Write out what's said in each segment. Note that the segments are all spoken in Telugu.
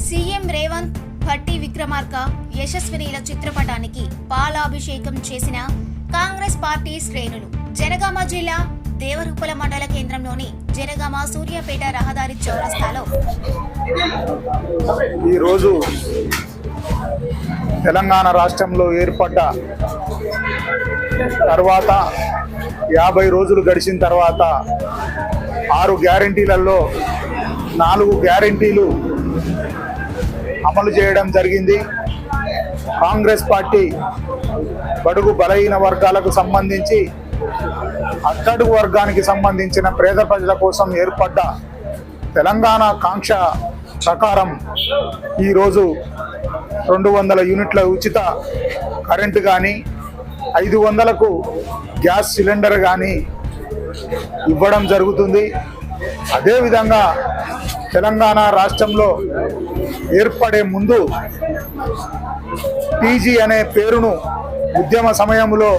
సీఎం రేవంత్ భట్టి విక్రమార్క యశస్వినిల చిత్రపటానికి పాలాభిషేకం చేసిన కాంగ్రెస్ పార్టీ శ్రేణులు జనగామ జిల్లా దేవరూపల మండల కేంద్రంలోని జనగామ సూర్యాపేట రహదారి చౌరస్తాలో ఈరోజు తెలంగాణ రాష్ట్రంలో ఏర్పడ్డ తర్వాత 50 రోజులు గడిచిన తర్వాత 6 గ్యారెంటీలలో 4 గ్యారెంటీలు అమలు చేయడం జరిగింది. కాంగ్రెస్ పార్టీ బడుగు బలహీన వర్గాలకు సంబంధించి అట్టడుగు వర్గానికి సంబంధించిన పేద ప్రజల కోసం ఏర్పడ్డ తెలంగాణ కాంక్ష ప్రకారం ఈరోజు 200 యూనిట్ల ఉచిత కరెంటు కానీ 500కు గ్యాస్ సిలిండర్ కానీ ఇవ్వడం జరుగుతుంది. అదేవిధంగా తెలంగాణ రాష్ట్రంలో ఏర్పడే ముందు టీజీ అనే పేరును ఉద్యమ సమయంలో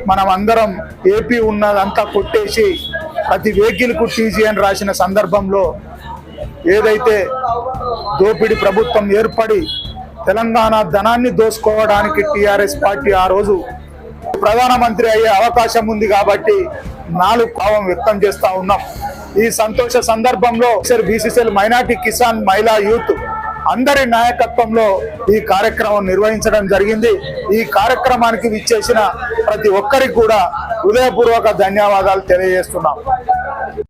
మనం అందరం ఏపీ ఉన్నదంతా కొట్టేసి ప్రతి వెహికల్కు టీజీ అని రాసిన సందర్భంలో ఏదైతే దోపిడీ ప్రభుత్వం ఏర్పడి తెలంగాణ ధనాన్ని దోసుకోవడానికి టీఆర్ఎస్ పార్టీ ఆ రోజు ప్రధానమంత్రి అయ్యే అవకాశం ఉంది కాబట్టి 4 భావం వ్యక్తం చేస్తూ ఉన్నాం. ఈ సంతోష సందర్భంలో బీసీసీఎల్ మైనార్టీ కిసాన్ మహిళా యూత్ అందరి నాయకత్వంలో ఈ కార్యక్రమం నిర్వహించడం జరిగింది. ఈ కార్యక్రమానికి విచ్చేసిన ప్రతి ఒక్కరికి కూడా హృదయపూర్వక ధన్యవాదాలు తెలియజేస్తున్నాం.